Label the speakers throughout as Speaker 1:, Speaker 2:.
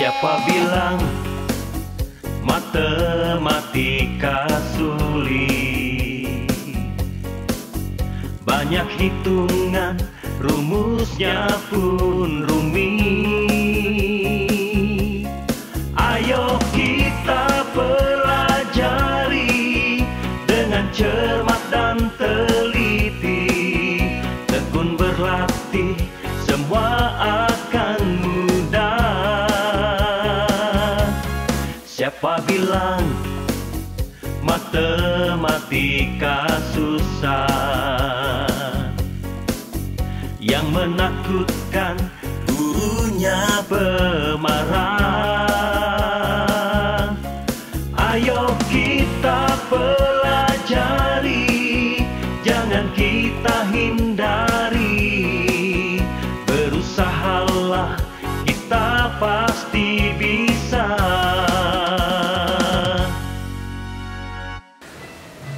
Speaker 1: Siapa bilang matematika sulit? Banyak hitungan, rumusnya pun rumit. Ayo kita pelajari dengan cermat dan teliti. Tekun berlatih, semua akan mudah. Siapa bilang matematika susah? Yang menakutkan gurunya pemarah. Ayo kita pelajari, jangan kita hindari. Berusahalah, kita pasti bisa.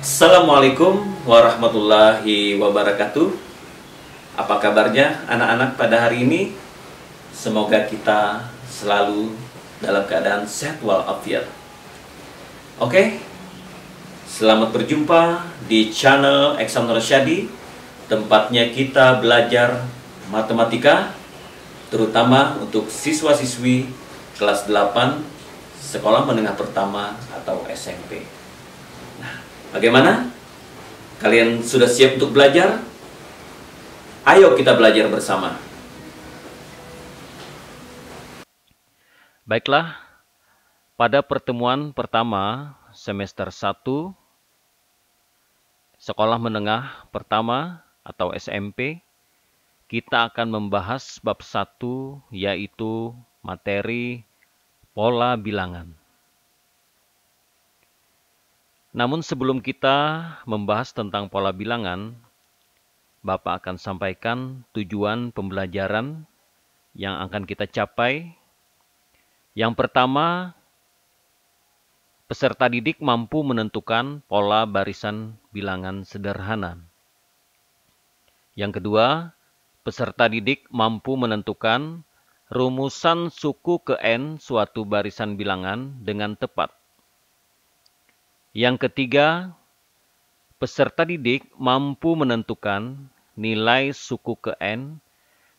Speaker 2: Assalamualaikum warahmatullahi wabarakatuh. Apa kabarnya anak-anak pada hari ini? Semoga kita selalu dalam keadaan sehat walafiat. Oke, selamat berjumpa di channel Examiner Syadi. Tempatnya kita belajar matematika, terutama untuk siswa-siswi kelas 8 sekolah menengah pertama atau SMP. Nah, bagaimana? Kalian sudah siap untuk belajar? Ayo kita belajar bersama.
Speaker 3: Baiklah, pada pertemuan pertama semester 1 sekolah menengah pertama atau SMP, kita akan membahas bab 1, yaitu materi pola bilangan. Namun sebelum kita membahas tentang pola bilangan, Bapak akan sampaikan tujuan pembelajaran yang akan kita capai. Yang pertama, peserta didik mampu menentukan pola barisan bilangan sederhana. Yang kedua, peserta didik mampu menentukan rumusan suku ke N suatu barisan bilangan dengan tepat. Yang ketiga, peserta didik mampu menentukan nilai suku ke N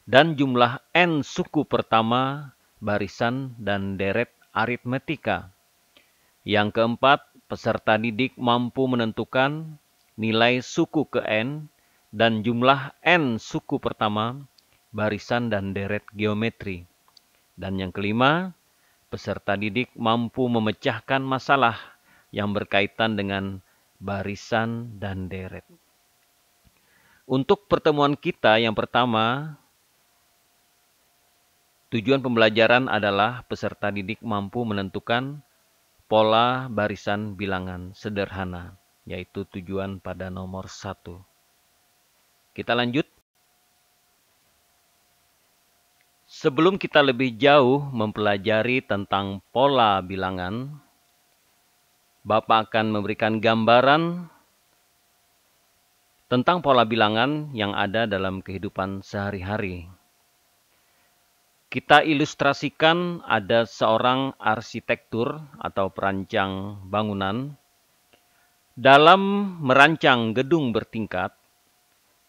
Speaker 3: dan jumlah N suku pertama barisan dan deret aritmetika. Yang keempat, peserta didik mampu menentukan nilai suku ke N dan jumlah N suku pertama barisan dan deret geometri. Dan yang kelima, peserta didik mampu memecahkan masalah yang berkaitan dengan barisan dan deret. Untuk pertemuan kita yang pertama, tujuan pembelajaran adalah peserta didik mampu menentukan pola barisan bilangan sederhana, yaitu tujuan pada nomor 1. Kita lanjut. Sebelum kita lebih jauh mempelajari tentang pola bilangan, Bapak akan memberikan gambaran tentang pola bilangan yang ada dalam kehidupan sehari-hari. Kita ilustrasikan ada seorang arsitektur atau perancang bangunan. Dalam merancang gedung bertingkat,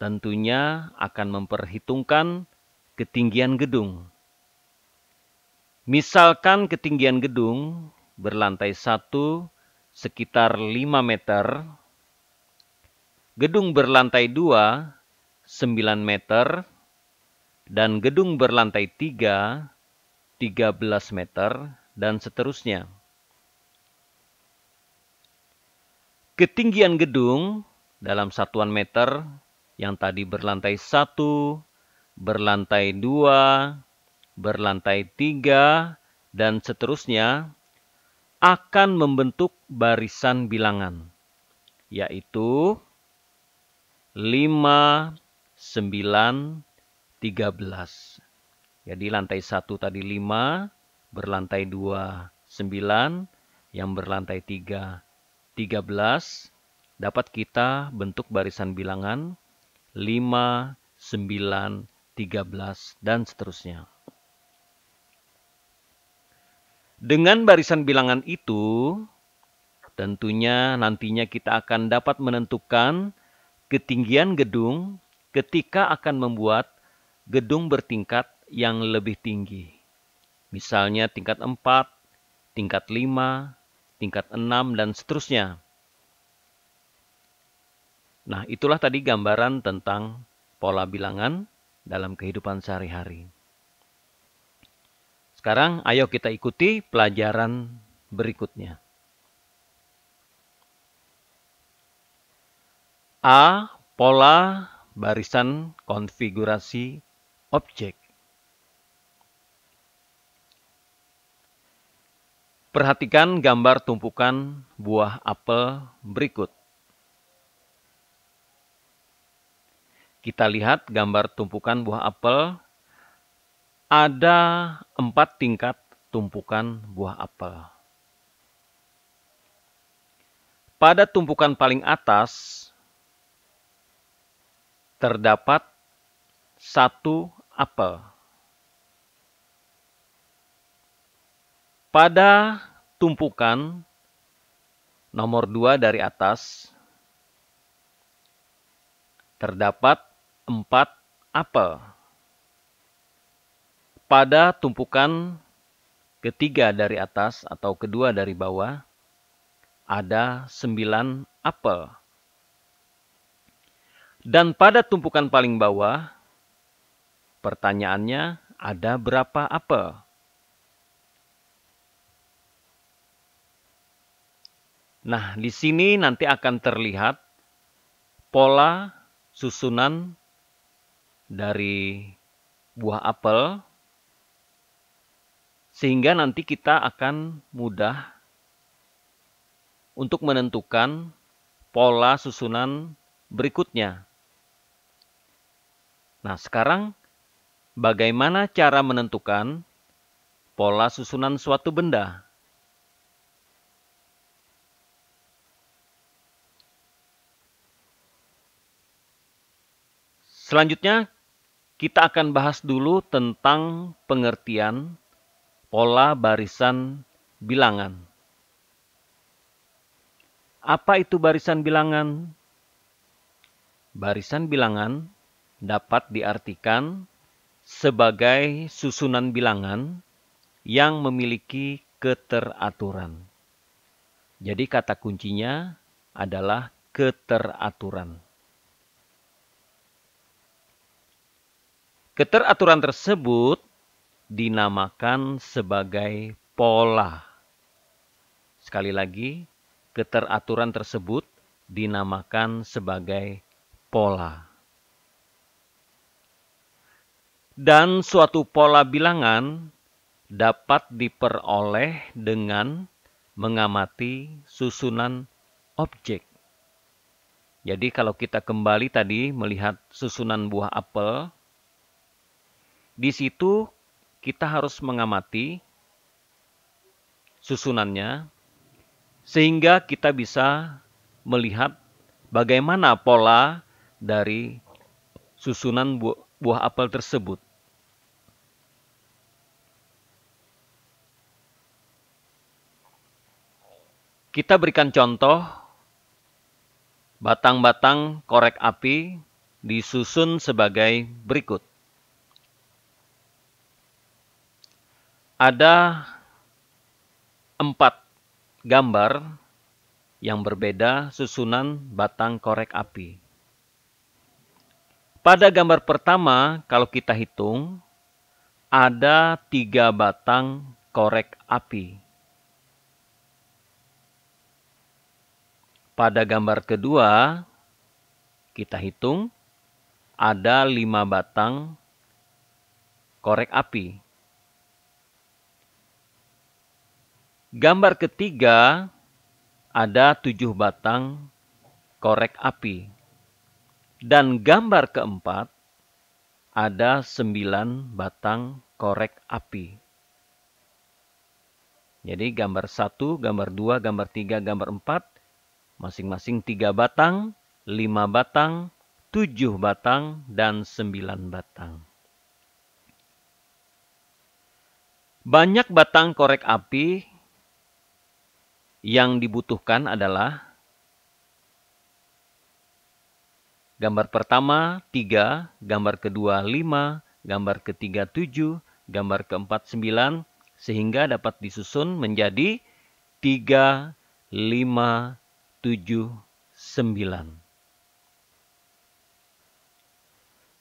Speaker 3: tentunya akan memperhitungkan ketinggian gedung. Misalkan ketinggian gedung berlantai 1 sekitar 5 meter, gedung berlantai 2, 9 meter, dan gedung berlantai 3, 13 meter, dan seterusnya. Ketinggian gedung dalam satuan meter yang tadi berlantai 1, berlantai 2, berlantai 3, dan seterusnya akan membentuk barisan bilangan, yaitu 5, 9, 13. Jadi lantai 1 tadi 5, berlantai 2, 9, yang berlantai 3, 13. Dapat kita bentuk barisan bilangan 5, 9, 13, dan seterusnya. Dengan barisan bilangan itu, tentunya nantinya kita akan dapat menentukan ketinggian gedung ketika akan membuat gedung bertingkat yang lebih tinggi. Misalnya tingkat 4, tingkat 5, tingkat 6, dan seterusnya. Nah, itulah tadi gambaran tentang pola bilangan dalam kehidupan sehari-hari. Sekarang ayo kita ikuti pelajaran berikutnya. A. Pola barisan konfigurasi objek. Perhatikan gambar tumpukan buah apel berikut. Kita lihat gambar tumpukan buah apel. Ada 4 tingkat tumpukan buah apel. Pada tumpukan paling atas, terdapat 1 apel. Pada tumpukan nomor 2 dari atas, terdapat 4 apel. Pada tumpukan ketiga dari atas atau kedua dari bawah, ada 9 apel. Dan pada tumpukan paling bawah, pertanyaannya, ada berapa apel? Nah, di sini nanti akan terlihat pola susunan dari buah apel, sehingga nanti kita akan mudah untuk menentukan pola susunan berikutnya. Nah, sekarang bagaimana cara menentukan pola susunan suatu benda? Selanjutnya, kita akan bahas dulu tentang pengertian pola barisan bilangan. Apa itu barisan bilangan? Barisan bilangan dapat diartikan sebagai susunan bilangan yang memiliki keteraturan. Jadi kata kuncinya adalah keteraturan. Keteraturan tersebut dinamakan sebagai pola. Sekali lagi, keteraturan tersebut dinamakan sebagai pola. Dan suatu pola bilangan dapat diperoleh dengan mengamati susunan objek. Jadi kalau kita kembali tadi melihat susunan buah apel, di situ kita harus mengamati susunannya sehingga kita bisa melihat bagaimana pola dari susunan buah apel tersebut. Kita berikan contoh batang-batang korek api disusun sebagai berikut. Ada 4 gambar yang berbeda susunan batang korek api. Pada gambar pertama, kalau kita hitung, ada 3 batang korek api. Pada gambar kedua, kita hitung, ada 5 batang korek api. Gambar ketiga, ada 7 batang korek api. Dan gambar keempat, ada 9 batang korek api. Jadi gambar 1, gambar 2, gambar 3, gambar 4, masing-masing 3 batang, 5 batang, 7 batang, dan 9 batang. Banyak batang korek api yang dibutuhkan adalah gambar pertama 3, gambar kedua 5, gambar ketiga 7, gambar keempat 9, sehingga dapat disusun menjadi 3, 5, 7, 9.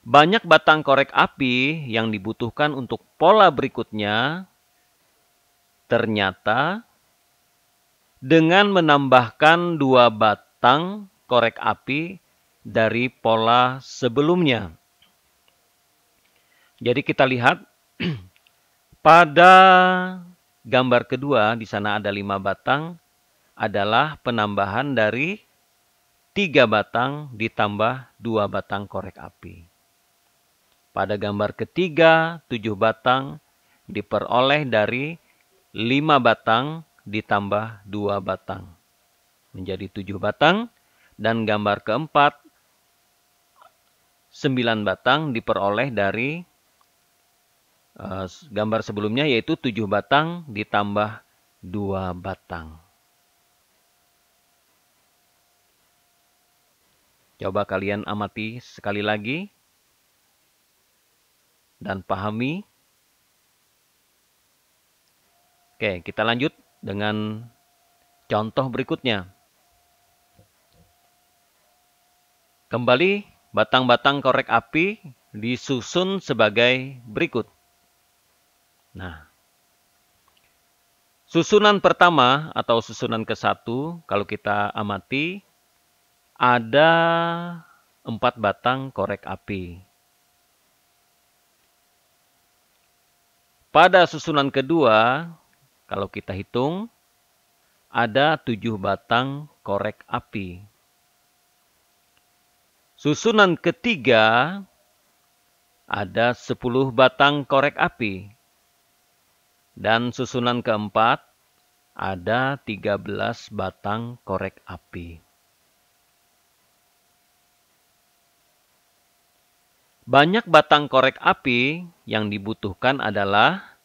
Speaker 3: Banyak batang korek api yang dibutuhkan untuk pola berikutnya ternyata dengan menambahkan 2 batang korek api dari pola sebelumnya. Jadi kita lihat pada gambar kedua di sana ada 5 batang adalah penambahan dari 3 batang ditambah 2 batang korek api. Pada gambar ketiga 7 batang diperoleh dari 5 batang ditambah 2 batang. Menjadi 7 batang. Dan gambar keempat 9 batang diperoleh dari gambar sebelumnya yaitu 7 batang ditambah 2 batang. Coba kalian amati sekali lagi dan pahami. Oke, kita lanjut dengan contoh berikutnya. Kembali, batang-batang korek api disusun sebagai berikut. Nah, susunan pertama atau susunan ke-1, kalau kita amati, ada 4 batang korek api. Pada susunan kedua, kalau kita hitung, ada 7 batang korek api. Susunan ketiga, ada 10 batang korek api. Dan susunan keempat, ada 13 batang korek api. Banyak batang korek api yang dibutuhkan adalah,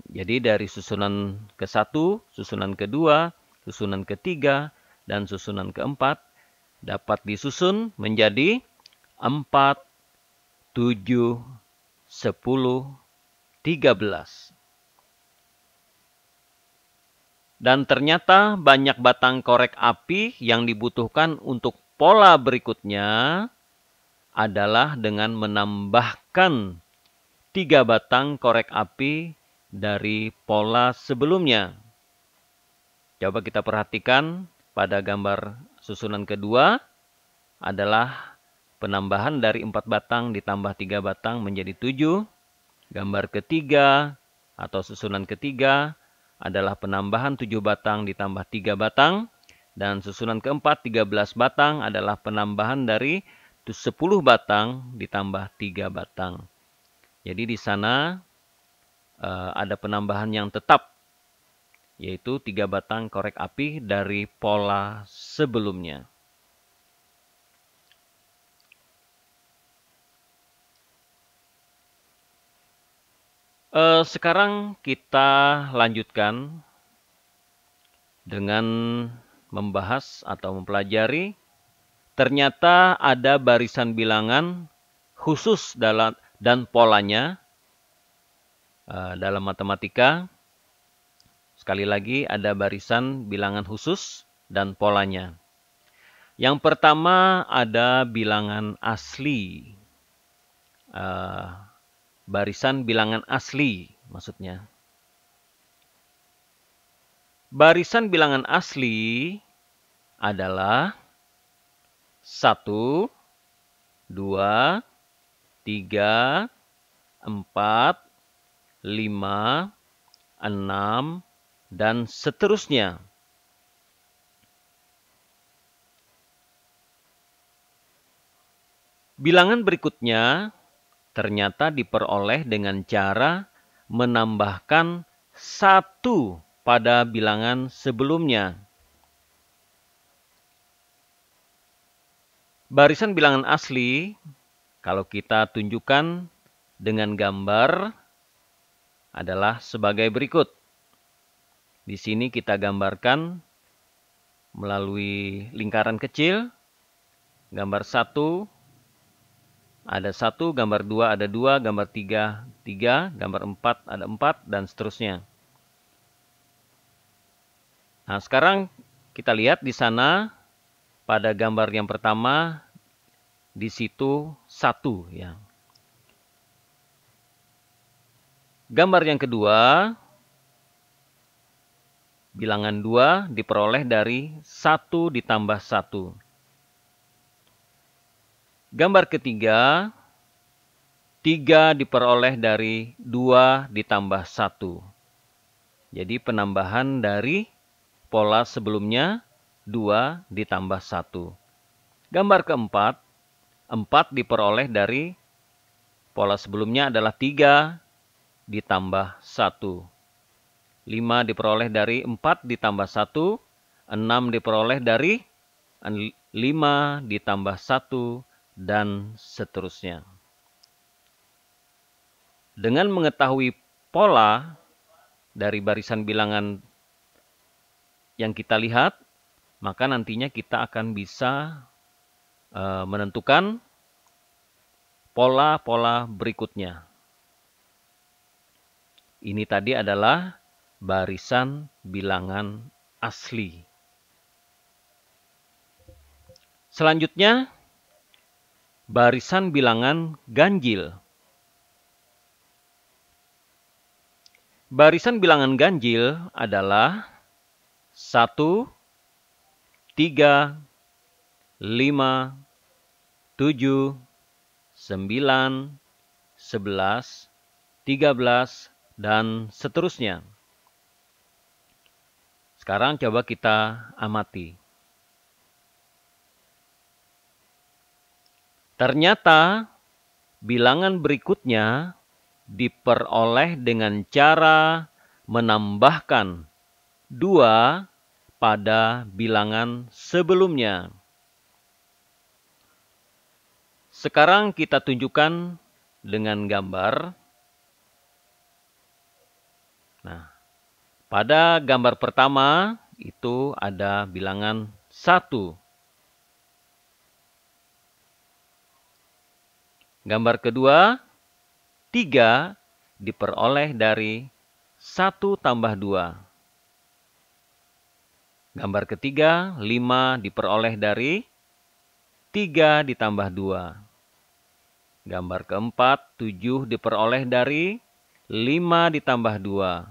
Speaker 3: jadi dari susunan ke-1, susunan kedua, susunan ketiga, dan susunan keempat dapat disusun menjadi 4, 7, 10, 13. Dan ternyata banyak batang korek api yang dibutuhkan untuk pola berikutnya adalah dengan menambahkan 3 batang korek api dari pola sebelumnya. Coba kita perhatikan pada gambar susunan kedua adalah penambahan dari 4 batang ditambah 3 batang menjadi 7. Gambar ketiga atau susunan ketiga adalah penambahan 7 batang ditambah 3 batang. Dan susunan keempat 13 batang adalah penambahan dari 10 batang ditambah 3 batang. Jadi di sana ada penambahan yang tetap, yaitu 3 batang korek api dari pola sebelumnya. Sekarang kita lanjutkan dengan membahas atau mempelajari. Ternyata ada barisan bilangan khusus dan polanya dalam matematika. Sekali lagi ada barisan bilangan khusus dan polanya. Yang pertama ada bilangan asli. Barisan bilangan asli maksudnya. Barisan bilangan asli adalah 1, 2, 3, 4, 5, 6, dan seterusnya. Bilangan berikutnya ternyata diperoleh dengan cara menambahkan 1 pada bilangan sebelumnya. Barisan bilangan asli, kalau kita tunjukkan dengan gambar, adalah sebagai berikut. Di sini kita gambarkan melalui lingkaran kecil. Gambar 1 ada 1, gambar 2 ada 2, gambar 3, 3, gambar 4 ada 4, dan seterusnya. Nah, sekarang kita lihat di sana pada gambar yang pertama di situ 1 ya. Gambar yang kedua, bilangan 2 diperoleh dari 1 ditambah 1. Gambar ketiga, 3 diperoleh dari 2 ditambah 1. Jadi penambahan dari pola sebelumnya 2 ditambah 1. Gambar keempat, 4 diperoleh dari pola sebelumnya adalah 3 ditambah 1. 5 diperoleh dari 4 ditambah 1. 6 diperoleh dari 5 ditambah 1. Dan seterusnya. Dengan mengetahui pola dari barisan bilangan yang kita lihat, maka nantinya kita akan bisa menentukan pola-pola berikutnya. Ini tadi adalah barisan bilangan asli. Selanjutnya, barisan bilangan ganjil. Barisan bilangan ganjil adalah 1, 3, 5, 7, 9, 11, 13, dan seterusnya. Sekarang coba kita amati. Ternyata bilangan berikutnya diperoleh dengan cara menambahkan 2 pada bilangan sebelumnya. Sekarang kita tunjukkan dengan gambar. Nah, pada gambar pertama itu ada bilangan 1. Gambar kedua, 3 diperoleh dari 1 tambah 2. Gambar ketiga, 5 diperoleh dari 3 ditambah 2. Gambar keempat, 7 diperoleh dari 5 ditambah 2.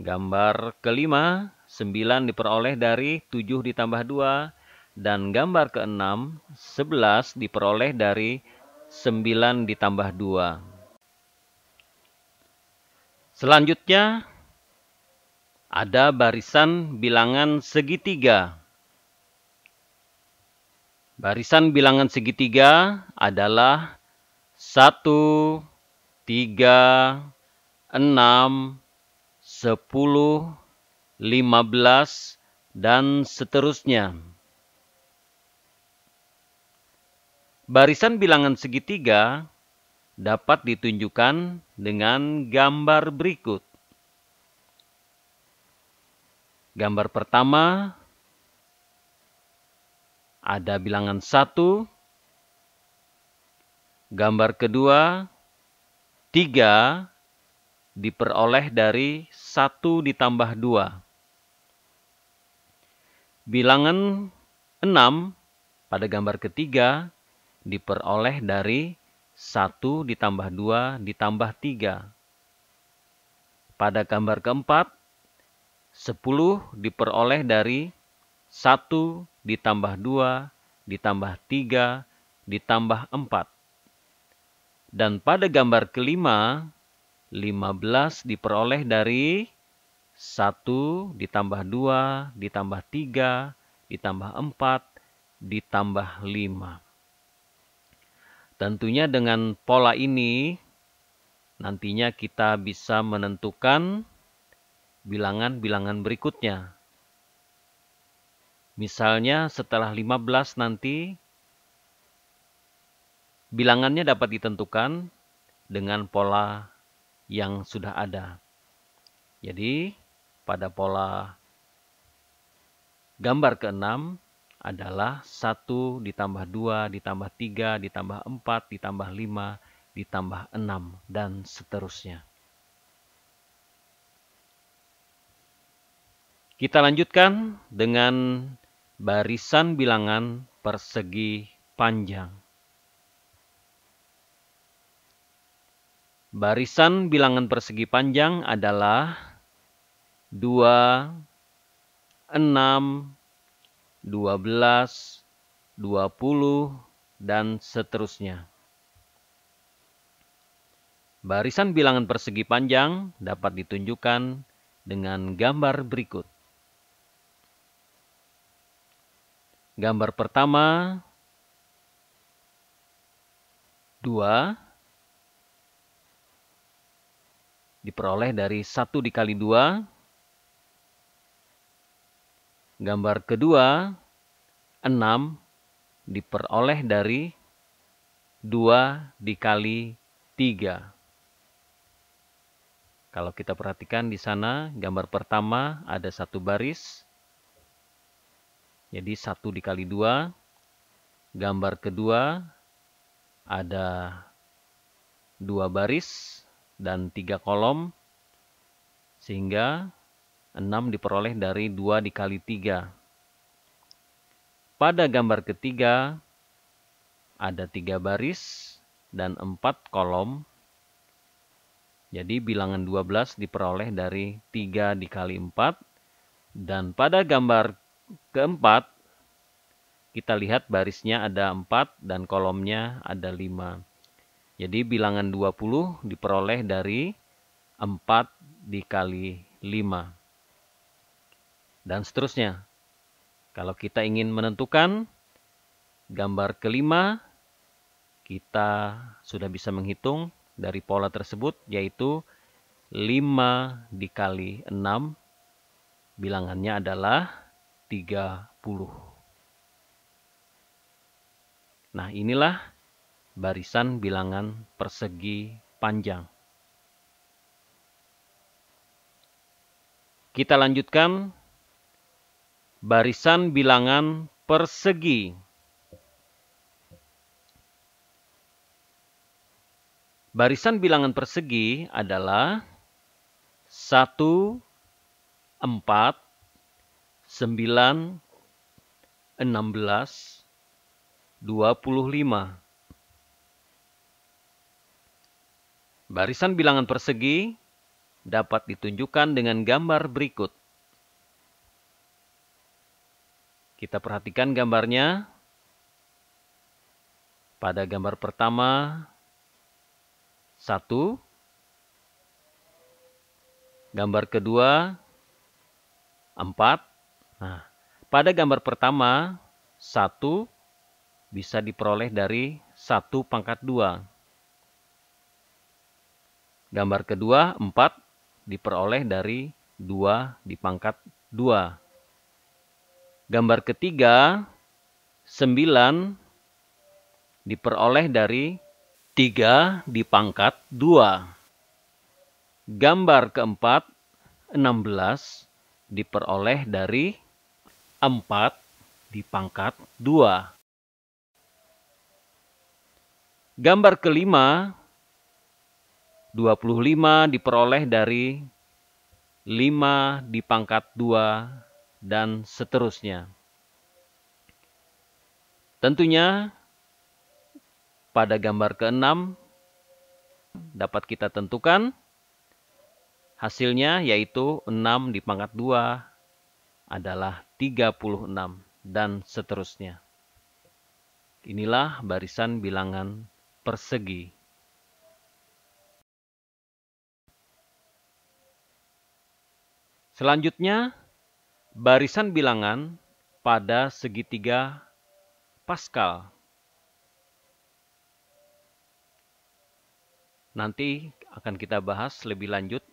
Speaker 3: Gambar kelima, 9 diperoleh dari 7 ditambah 2. Dan gambar keenam, 11 diperoleh dari 9 ditambah 2. Selanjutnya, ada barisan bilangan segitiga. Barisan bilangan segitiga adalah 1, 3, 6, 10, 15, dan seterusnya. Barisan bilangan segitiga dapat ditunjukkan dengan gambar berikut. Gambar pertama, ada bilangan 1. Gambar kedua, 3 diperoleh dari 1 ditambah 2. Bilangan 6 pada gambar ketiga diperoleh dari 1 ditambah 2 ditambah 3. Pada gambar keempat, 10 diperoleh dari 1 ditambah 2 ditambah 3 ditambah 4. Dan pada gambar kelima, 15 diperoleh dari 1 ditambah 2 ditambah 3 ditambah 4 ditambah 5. Tentunya dengan pola ini, nantinya kita bisa menentukan bilangan-bilangan berikutnya. Misalnya setelah 15 nanti, bilangannya dapat ditentukan dengan pola yang sudah ada. Jadi, pada pola gambar ke-6 adalah 1 ditambah 2 ditambah 3 ditambah 4 ditambah 5 ditambah 6 dan seterusnya. Kita lanjutkan dengan barisan bilangan persegi panjang. Barisan bilangan persegi panjang adalah 2, 6, 12, 20, dan seterusnya. Barisan bilangan persegi panjang dapat ditunjukkan dengan gambar berikut. Gambar pertama, 2 diperoleh dari 1 dikali 2. Gambar kedua, 6 diperoleh dari 2 dikali 3. Kalau kita perhatikan di sana, gambar pertama ada 1 baris. Jadi 1 dikali 2. Gambar kedua ada 2 baris dan 3 kolom. Sehingga 6 diperoleh dari 2 dikali 3. Pada gambar ketiga ada 3 baris dan 4 kolom. Jadi bilangan 12 diperoleh dari 3 dikali 4. Dan pada gambar keempat, kita lihat barisnya ada 4 dan kolomnya ada 5. Jadi bilangan 20 diperoleh dari 4 dikali 5. Dan seterusnya. Kalau kita ingin menentukan gambar kelima, kita sudah bisa menghitung dari pola tersebut, yaitu 5 dikali 6. Bilangannya adalah 30. Nah, inilah barisan bilangan persegi panjang. Kita lanjutkan barisan bilangan persegi. Barisan bilangan persegi adalah 1, 4, 9, 16, 25. Barisan bilangan persegi dapat ditunjukkan dengan gambar berikut. Kita perhatikan gambarnya. Pada gambar pertama, 1. Gambar kedua, 4. Nah, pada gambar pertama, 1 bisa diperoleh dari 1 pangkat 2. Gambar kedua, 4 diperoleh dari 2 dipangkat 2. Gambar ketiga, 9 diperoleh dari 3 dipangkat 2. Gambar keempat, 16 diperoleh dari 4 dipangkat 2. Gambar kelima, 25 diperoleh dari 5 dipangkat 2 dan seterusnya. Tentunya pada gambar ke-6 dapat kita tentukan hasilnya, yaitu 6 dipangkat 2 adalah 36 dan seterusnya. Inilah barisan bilangan persegi. Selanjutnya, barisan bilangan pada segitiga Paskal. Nanti akan kita bahas lebih lanjut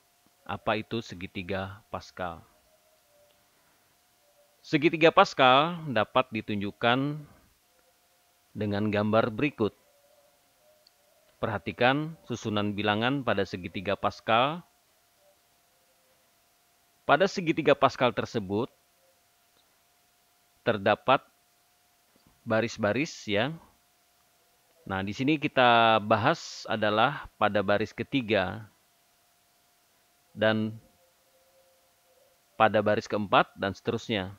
Speaker 3: apa itu segitiga Paskal. Segitiga Paskal dapat ditunjukkan dengan gambar berikut. perhatikan susunan bilangan pada segitiga Paskal. Pada segitiga Paskal tersebut terdapat baris-baris ya. Nah, di sini kita bahas adalah pada baris ketiga dan pada baris keempat dan seterusnya.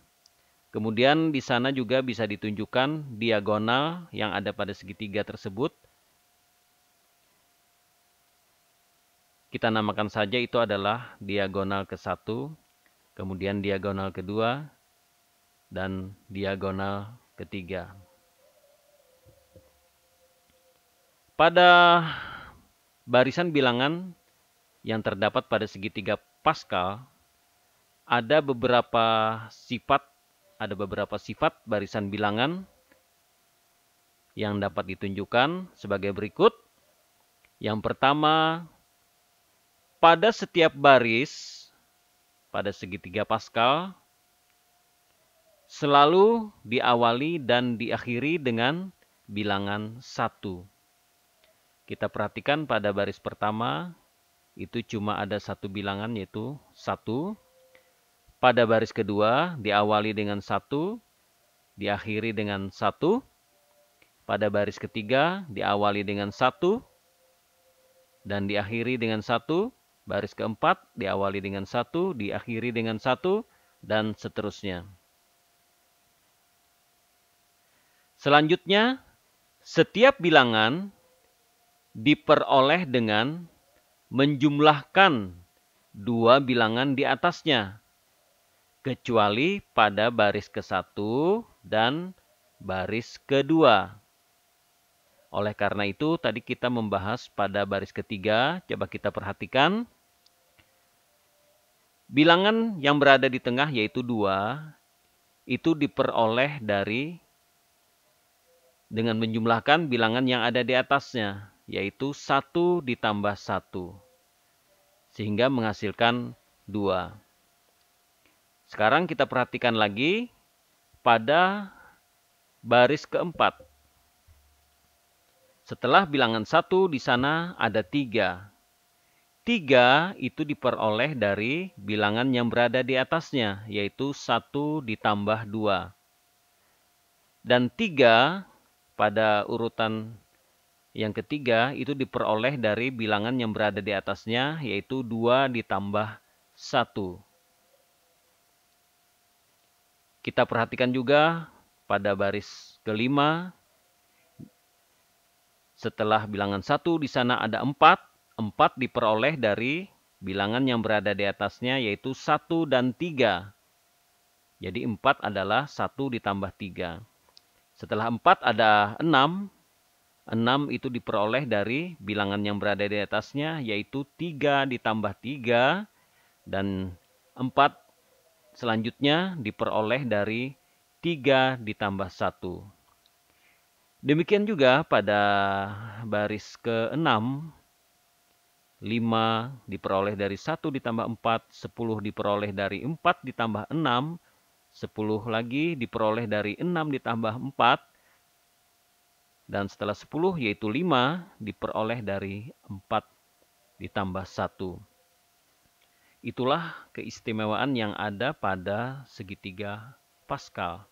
Speaker 3: Kemudian di sana juga bisa ditunjukkan diagonal yang ada pada segitiga tersebut. Kita namakan saja itu adalah diagonal ke-1, kemudian diagonal kedua, dan diagonal ketiga. Pada barisan bilangan yang terdapat pada segitiga Paskal, ada beberapa sifat barisan bilangan yang dapat ditunjukkan sebagai berikut. Yang pertama, pada setiap baris pada segitiga Paskal selalu diawali dan diakhiri dengan bilangan 1. Kita perhatikan pada baris pertama, itu cuma ada satu bilangan yaitu 1. Pada baris kedua, diawali dengan 1, diakhiri dengan 1. Pada baris ketiga, diawali dengan 1, dan diakhiri dengan 1. Baris keempat, diawali dengan 1, diakhiri dengan 1, dan seterusnya. Selanjutnya, setiap bilangan diperoleh dengan menjumlahkan dua bilangan di atasnya, kecuali pada baris ke-1 dan baris kedua. Oleh karena itu, tadi kita membahas pada baris ketiga, coba kita perhatikan. Bilangan yang berada di tengah yaitu 2, itu diperoleh dengan menjumlahkan bilangan yang ada di atasnya, yaitu 1 ditambah 1. Sehingga menghasilkan 2. Sekarang kita perhatikan lagi pada baris keempat. Setelah bilangan 1 di sana ada 3. 3 itu diperoleh dari bilangan yang berada di atasnya, yaitu 1 ditambah 2. Dan 3 pada urutan yang ketiga itu diperoleh dari bilangan yang berada di atasnya, yaitu 2 ditambah 1. Kita perhatikan juga pada baris kelima, setelah bilangan 1 di sana ada 4. 4 diperoleh dari bilangan yang berada di atasnya, yaitu 1 dan 3. Jadi 4 adalah 1 ditambah 3. Setelah 4 ada 6. 6 itu diperoleh dari bilangan yang berada di atasnya, yaitu 3 ditambah 3. Dan 4 selanjutnya diperoleh dari 3 ditambah 1. Demikian juga pada baris ke-6, 5 diperoleh dari 1 ditambah 4, 10 diperoleh dari 4 ditambah 6, 10 lagi diperoleh dari 6 ditambah 4, dan setelah 10 yaitu 5 diperoleh dari 4 ditambah 1. Itulah keistimewaan yang ada pada segitiga Paskal.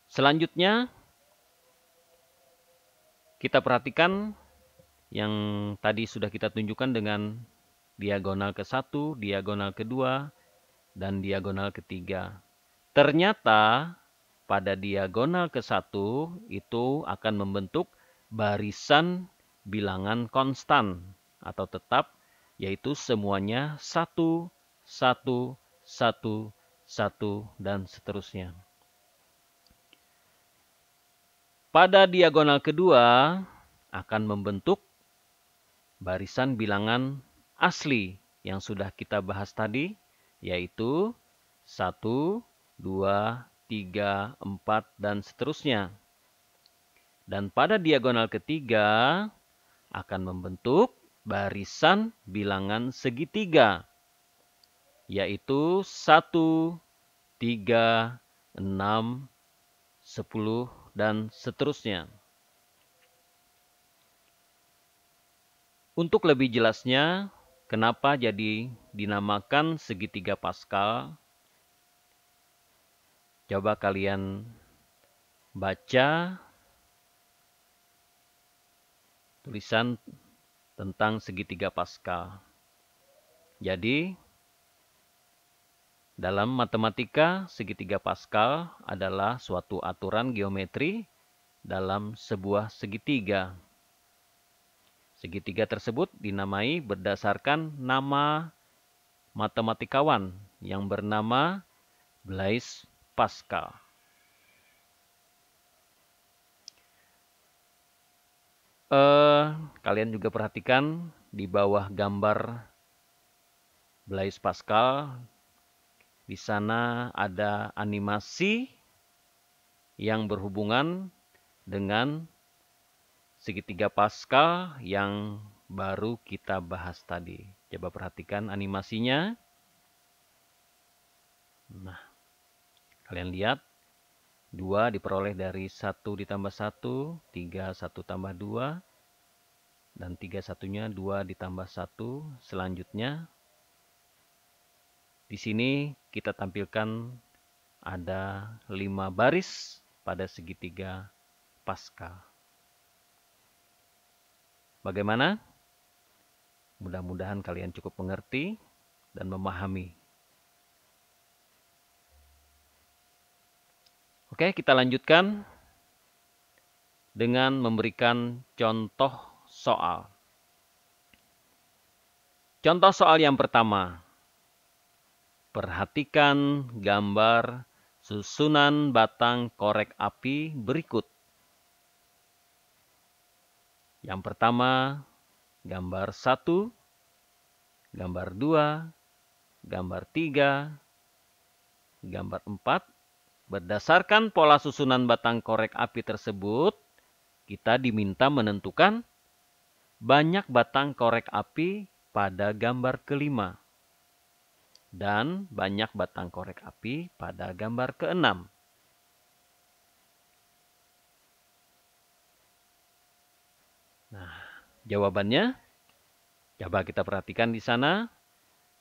Speaker 3: Selanjutnya, kita perhatikan yang tadi sudah kita tunjukkan dengan diagonal ke-1, diagonal kedua, dan diagonal ketiga. Ternyata pada diagonal ke-1 itu akan membentuk barisan bilangan konstan atau tetap, yaitu semuanya 1, 1, 1, 1, dan seterusnya. Pada diagonal kedua akan membentuk barisan bilangan asli yang sudah kita bahas tadi, yaitu 1, 2, 3, 4, dan seterusnya. Dan pada diagonal ketiga akan membentuk barisan bilangan segitiga, yaitu 1, 3, 6, 10, dan seterusnya. Untuk lebih jelasnya, kenapa jadi dinamakan segitiga Paskal, coba kalian baca tulisan tentang segitiga Paskal. Jadi, dalam matematika, segitiga Paskal adalah suatu aturan geometri dalam sebuah segitiga. Segitiga tersebut dinamai berdasarkan nama matematikawan yang bernama Blaise Pascal. Kalian juga perhatikan di bawah gambar Blaise Pascal, di sana ada animasi yang berhubungan dengan segitiga Pascal yang baru kita bahas tadi. Coba perhatikan animasinya. Nah, kalian lihat 2 diperoleh dari 1 ditambah 1, 3 1 tambah 2, dan 3 satunya 2 ditambah 1. Selanjutnya, di sini kita tampilkan ada 5 baris pada segitiga Pascal. Bagaimana? Mudah-mudahan kalian cukup mengerti dan memahami. Oke, kita lanjutkan dengan memberikan contoh soal. Contoh soal yang pertama. Perhatikan gambar susunan batang korek api berikut. Yang pertama, gambar 1, gambar 2, gambar 3, gambar 4. Berdasarkan pola susunan batang korek api tersebut, kita diminta menentukan banyak batang korek api pada gambar kelima dan banyak batang korek api pada gambar keenam. Nah, jawabannya coba kita perhatikan di sana.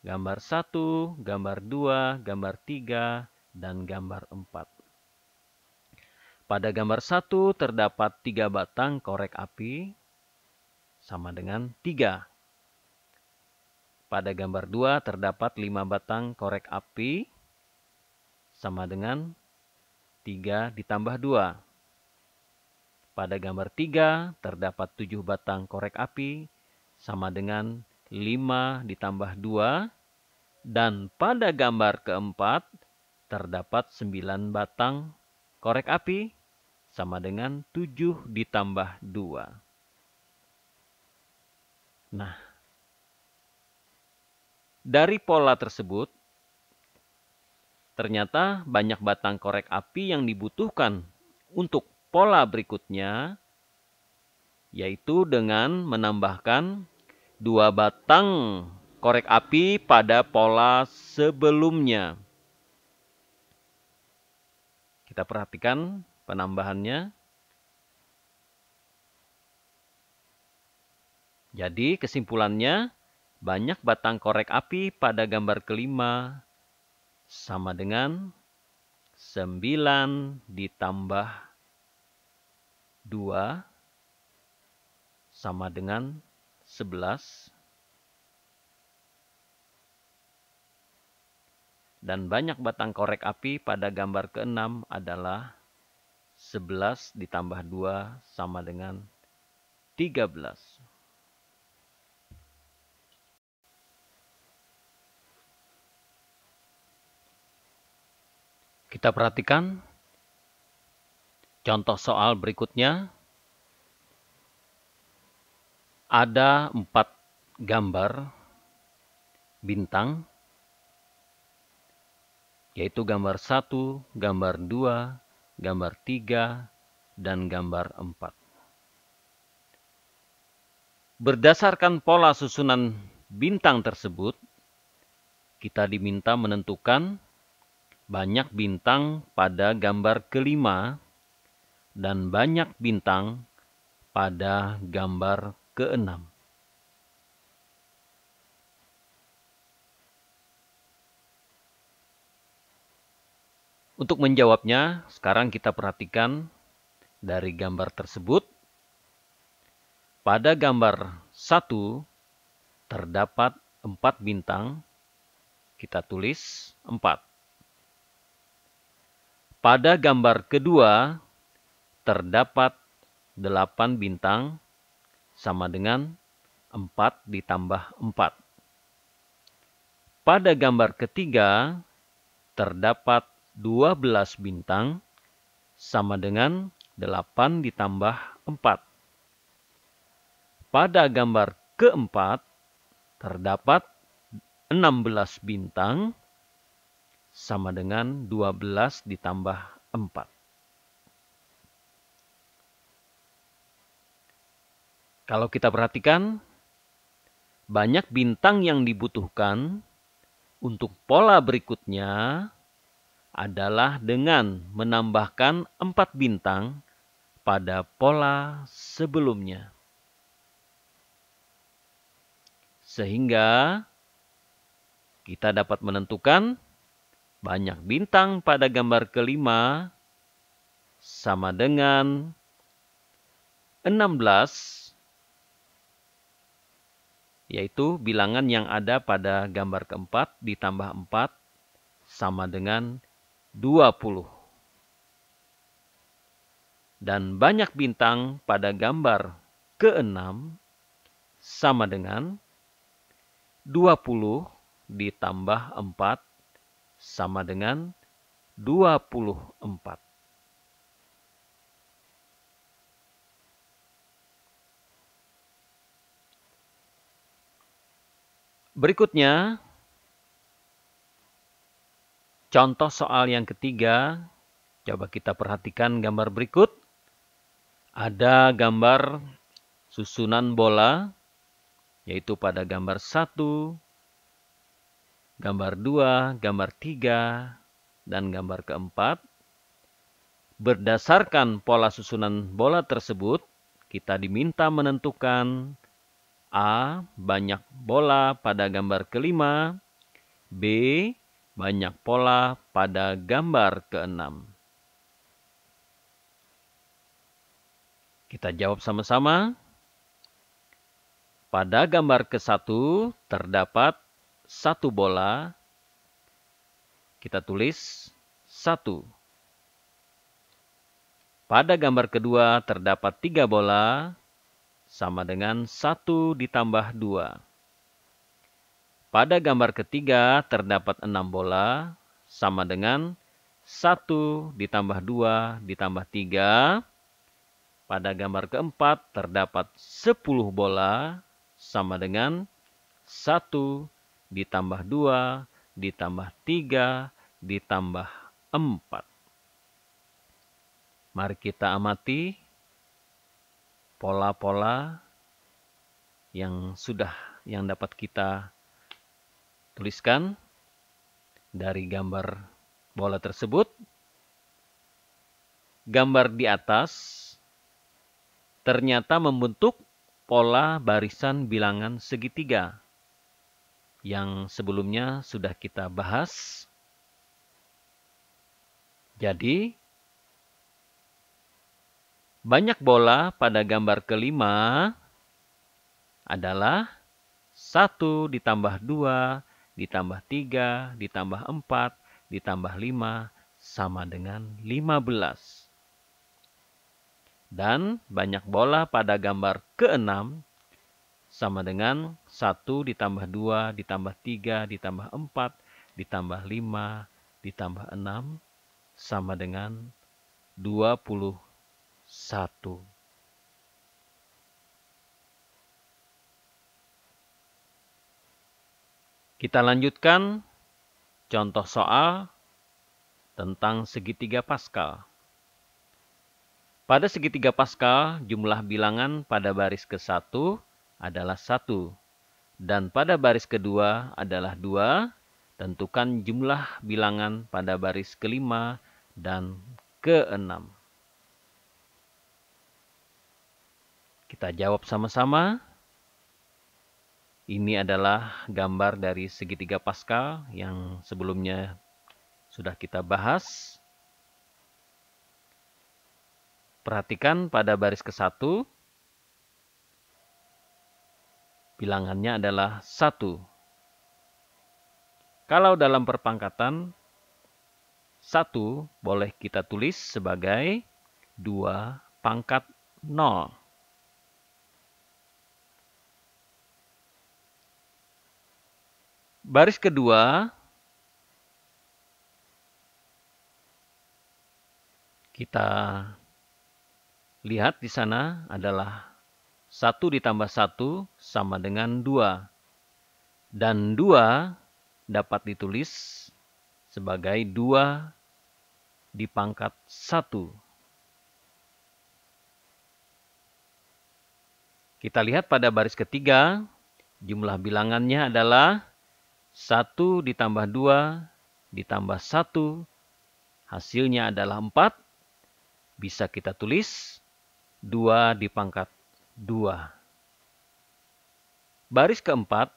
Speaker 3: Gambar 1, gambar 2, gambar 3, dan gambar 4. Pada gambar 1 terdapat 3 batang korek api sama dengan 3. Pada gambar 2 terdapat 5 batang korek api sama dengan 3 ditambah 2. Pada gambar 3 terdapat 7 batang korek api sama dengan 5 ditambah 2. Dan pada gambar keempat terdapat 9 batang korek api sama dengan 7 ditambah 2. Nah, dari pola tersebut, ternyata banyak batang korek api yang dibutuhkan untuk pola berikutnya, yaitu dengan menambahkan 2 batang korek api pada pola sebelumnya. Kita perhatikan penambahannya. Jadi kesimpulannya, banyak batang korek api pada gambar kelima sama dengan 9 ditambah 2 sama dengan 11. Dan banyak batang korek api pada gambar keenam adalah 11 ditambah 2 sama dengan 13. Kita perhatikan contoh soal berikutnya. Ada 4 gambar bintang, yaitu gambar 1, gambar 2, gambar 3, dan gambar 4. Berdasarkan pola susunan bintang tersebut, kita diminta menentukan banyak bintang pada gambar kelima dan banyak bintang pada gambar keenam. Untuk menjawabnya, sekarang kita perhatikan dari gambar tersebut. Pada gambar 1 terdapat 4 bintang. Kita tulis 4. Pada gambar kedua terdapat 8 bintang sama dengan 4 ditambah 4. Pada gambar ketiga terdapat 12 bintang sama dengan 8 ditambah 4. Pada gambar keempat terdapat 16 bintang sama dengan 12 ditambah 4. Kalau kita perhatikan, banyak bintang yang dibutuhkan untuk pola berikutnya adalah dengan menambahkan 4 bintang pada pola sebelumnya. Sehingga kita dapat menentukan banyak bintang pada gambar kelima sama dengan 16, yaitu bilangan yang ada pada gambar keempat ditambah 4 sama dengan 20. Dan banyak bintang pada gambar keenam sama dengan 20 ditambah 4 sama dengan 24. Berikutnya, contoh soal yang ketiga. Coba kita perhatikan gambar berikut. Ada gambar susunan bola, yaitu pada gambar 1, gambar 2, gambar 3, dan gambar keempat. Berdasarkan pola susunan bola tersebut, kita diminta menentukan A. Banyak bola pada gambar kelima, B. Banyak pola pada gambar keenam. Kita jawab sama-sama. Pada gambar ke-1 terdapat 1 bola. Kita tulis 1. Pada gambar kedua terdapat 3 bola sama dengan 1 ditambah 2. Pada gambar ketiga terdapat 6 bola sama dengan 1 ditambah 2 ditambah 3. Pada gambar keempat terdapat 10 bola sama dengan 1 ditambah 2 ditambah 3 ditambah 4. Mari kita amati pola-pola yang dapat kita tuliskan dari gambar bola tersebut. Gambar di atas ternyata membentuk pola barisan bilangan segitiga yang sebelumnya sudah kita bahas. Jadi, banyak bola pada gambar kelima adalah 1 ditambah 2 ditambah 3 ditambah 4 ditambah 5 sama dengan 15. Dan banyak bola pada gambar ke-6 sama dengan 1 ditambah 2 ditambah 3 ditambah 4 ditambah 5 ditambah 6 sama dengan 21. Kita lanjutkan contoh soal tentang segitiga Paskal. Pada segitiga Paskal, jumlah bilangan pada baris ke-1 adalah 1. Dan pada baris kedua adalah 2. Tentukan jumlah bilangan pada baris ke-5 dan ke-6. Kita jawab sama-sama. Ini adalah gambar dari segitiga Paskal yang sebelumnya sudah kita bahas. Perhatikan pada baris ke-1, bilangannya adalah 1. Kalau dalam perpangkatan, 1 boleh kita tulis sebagai 2 pangkat 0. Baris kedua, kita lihat di sana adalah 1 ditambah 1 sama dengan 2. Dan 2 dapat ditulis sebagai 2 di pangkat 1. Kita lihat pada baris ketiga, jumlah bilangannya adalah 1 ditambah 2 ditambah 1, hasilnya adalah 4. Bisa kita tulis 2 di pangkat 2. Baris keempat,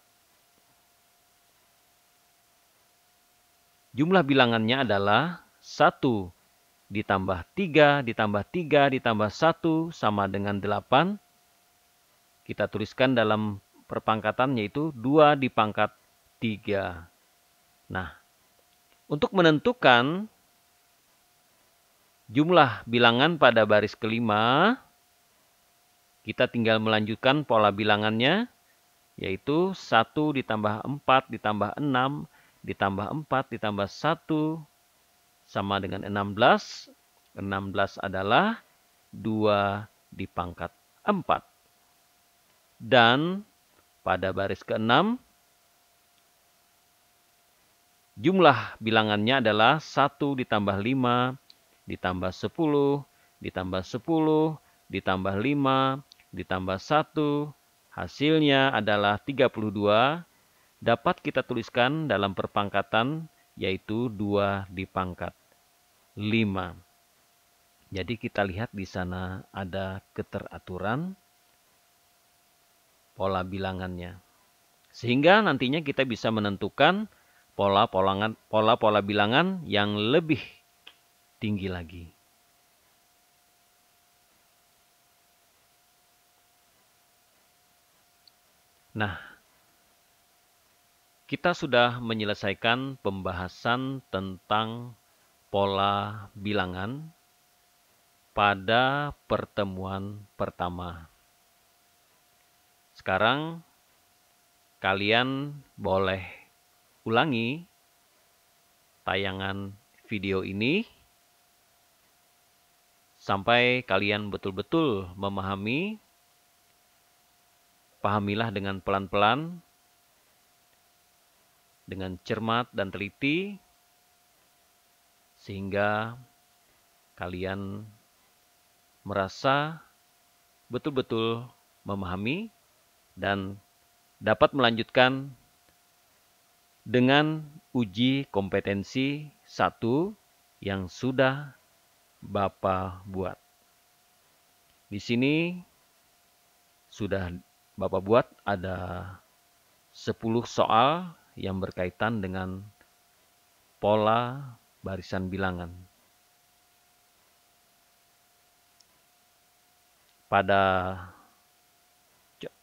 Speaker 3: jumlah bilangannya adalah 1 ditambah 3 ditambah 3 ditambah 1 sama dengan 8. Kita tuliskan dalam perpangkatan yaitu 2 di pangkat 3. Nah, untuk menentukan jumlah bilangan pada baris kelima, kita tinggal melanjutkan pola bilangannya, yaitu 1 ditambah 4 ditambah 6 ditambah 4 ditambah 1 sama dengan 16. 16 adalah 2 di pangkat 4. Dan pada baris ke-6, jumlah bilangannya adalah 1 ditambah 5 ditambah 10 ditambah 10 ditambah 5 ditambah 1. Hasilnya adalah 32. Dapat kita tuliskan dalam perpangkatan yaitu 2 di pangkat 5. Jadi kita lihat di sana ada keteraturan pola bilangannya. Sehingga nantinya kita bisa menentukan pola bilangan yang lebih tinggi lagi. Nah, kita sudah menyelesaikan pembahasan tentang pola bilangan pada pertemuan pertama. Sekarang kalian boleh ulangi tayangan video ini sampai kalian betul-betul memahami. Pahamilah dengan pelan-pelan, dengan cermat dan teliti, sehingga kalian merasa betul-betul memahami dan dapat melanjutkan dengan uji kompetensi 1 yang sudah Bapak buat. Di sini sudah Bapak buat ada 10 soal yang berkaitan dengan pola barisan bilangan. Pada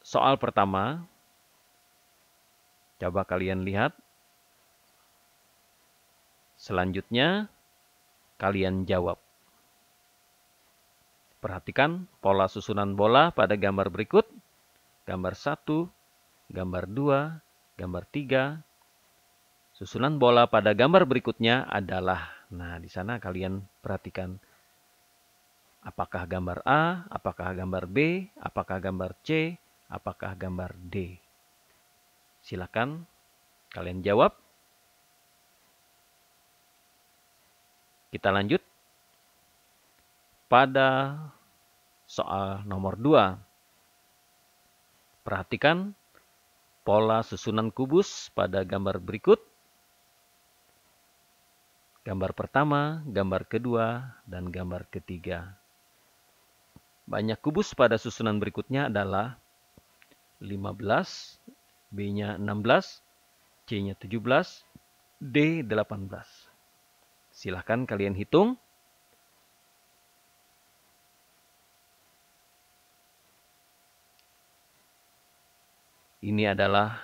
Speaker 3: soal pertama, coba kalian lihat. Selanjutnya, kalian jawab. Perhatikan pola susunan bola pada gambar berikut. Gambar 1, gambar 2, gambar 3. Susunan bola pada gambar berikutnya adalah, nah di sana kalian perhatikan. Apakah gambar A, apakah gambar B, apakah gambar C, apakah gambar D. Silakan kalian jawab. Kita lanjut pada soal nomor 2. Perhatikan pola susunan kubus pada gambar berikut. Gambar pertama, gambar kedua, dan gambar ketiga. Banyak kubus pada susunan berikutnya adalah 15, B-nya 16, C-nya 17, D 18. Silahkan kalian hitung. Ini adalah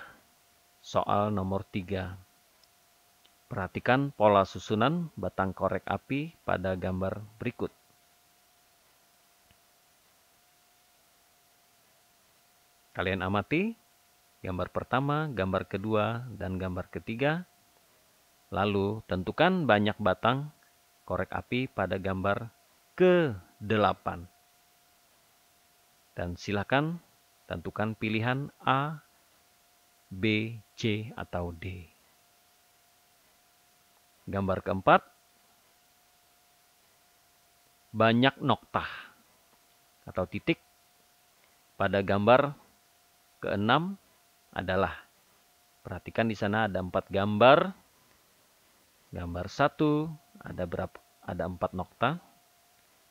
Speaker 3: soal nomor 3. Perhatikan pola susunan batang korek api pada gambar berikut. Kalian amati gambar pertama, gambar kedua, dan gambar ketiga. Lalu tentukan banyak batang korek api pada gambar ke-8. Dan silakan tentukan pilihan A, B, C, atau D. Gambar keempat, banyak noktah atau titik pada gambar ke-6 adalah, perhatikan di sana ada 4 gambar. Gambar 1 ada 4 nokta.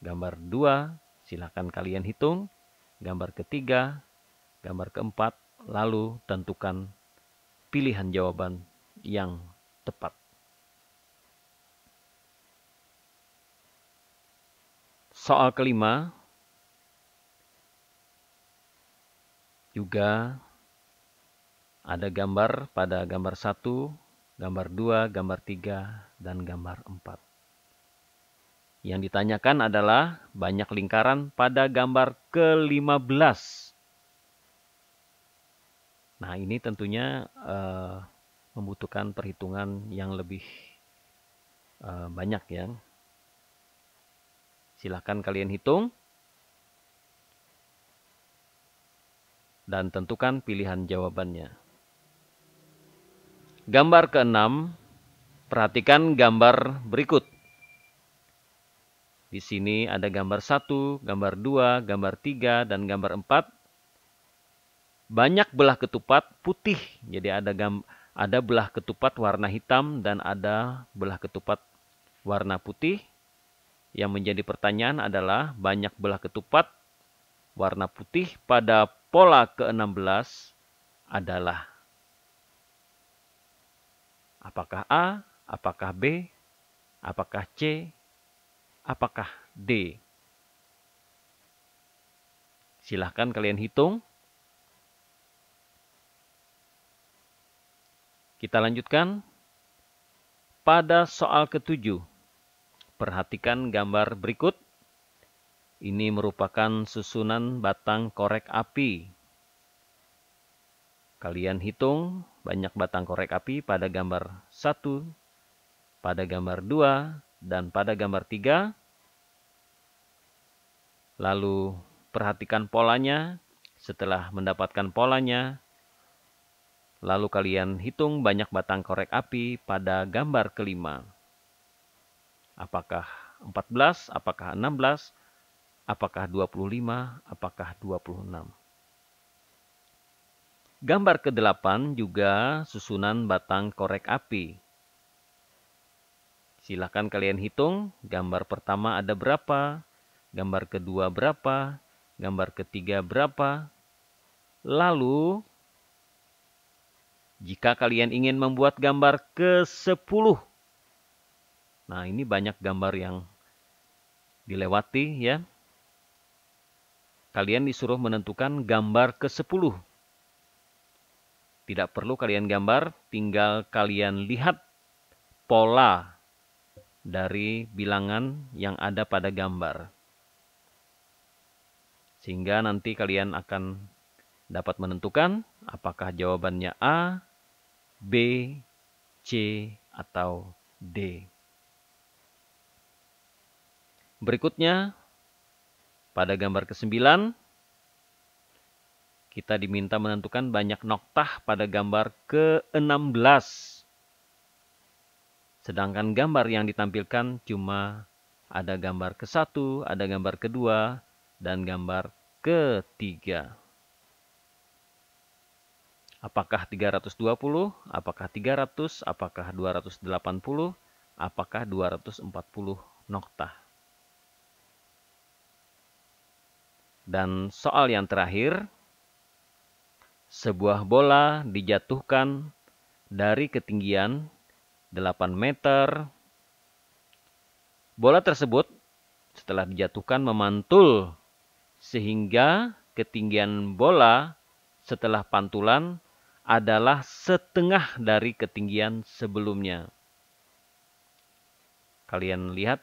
Speaker 3: Gambar 2 silakan kalian hitung. Gambar ketiga, gambar keempat, lalu tentukan pilihan jawaban yang tepat. Soal kelima juga ada gambar pada gambar 1, gambar 2, gambar 3, dan gambar 4. Yang ditanyakan adalah banyak lingkaran pada gambar ke-15. Nah, ini tentunya membutuhkan perhitungan yang lebih banyak ya. Silakan kalian hitung dan tentukan pilihan jawabannya. Gambar ke-6, perhatikan gambar berikut. Di sini ada gambar 1, gambar 2, gambar 3, dan gambar 4. Banyak belah ketupat putih. Jadi ada belah ketupat warna hitam dan ada belah ketupat warna putih. Yang menjadi pertanyaan adalah banyak belah ketupat warna putih pada pola ke-16 adalah apakah A, apakah B, apakah C, apakah D? Silahkan kalian hitung. Kita lanjutkan pada soal ke-7. Perhatikan gambar berikut. Ini merupakan susunan batang korek api. Kalian hitung banyak batang korek api pada gambar 1, pada gambar 2, dan pada gambar 3. Lalu perhatikan polanya. Setelah mendapatkan polanya, lalu kalian hitung banyak batang korek api pada gambar ke-5. Apakah 14, apakah 16, apakah 25, apakah 26. Gambar ke-8 juga susunan batang korek api. Silakan kalian hitung gambar pertama ada berapa, gambar kedua berapa, gambar ketiga berapa. Lalu jika kalian ingin membuat gambar ke-10. Nah, ini banyak gambar yang dilewati ya. Kalian disuruh menentukan gambar ke-10. Tidak perlu kalian gambar, tinggal kalian lihat pola dari bilangan yang ada pada gambar. Sehingga nanti kalian akan dapat menentukan apakah jawabannya A, B, C, atau D. Berikutnya, pada gambar ke-9, kita diminta menentukan banyak noktah pada gambar ke-16. Sedangkan gambar yang ditampilkan cuma ada gambar ke-1, ada gambar kedua, dan gambar ke-3. Apakah 320, apakah 300, apakah 280, apakah 240 noktah. Dan soal yang terakhir, sebuah bola dijatuhkan dari ketinggian 8 meter. Bola tersebut setelah dijatuhkan memantul sehingga ketinggian bola setelah pantulan adalah setengah dari ketinggian sebelumnya. Kalian lihat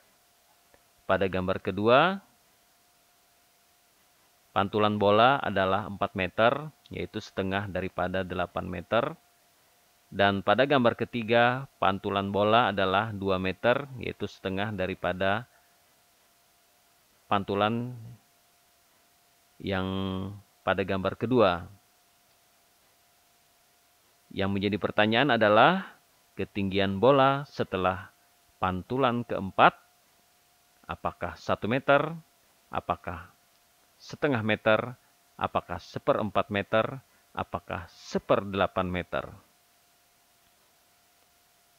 Speaker 3: pada gambar kedua, pantulan bola adalah 4 meter, yaitu setengah daripada 8 meter. Dan pada gambar ketiga, pantulan bola adalah 2 meter, yaitu setengah daripada pantulan yang pada gambar kedua. Yang menjadi pertanyaan adalah ketinggian bola setelah pantulan keempat, apakah 1 meter, apakah setengah meter, apakah 1/4 meter, apakah 1/8 meter.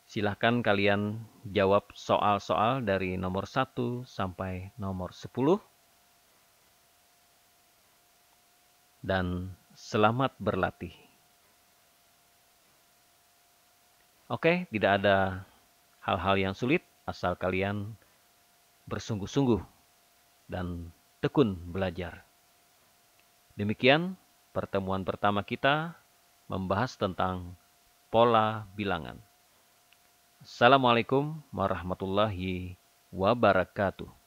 Speaker 3: Silahkan kalian jawab soal-soal dari nomor 1 sampai nomor 10. Dan selamat berlatih. Oke, tidak ada hal-hal yang sulit asal kalian bersungguh-sungguh dan tekun belajar. Demikian pertemuan pertama kita membahas tentang pola bilangan. Assalamualaikum warahmatullahi wabarakatuh.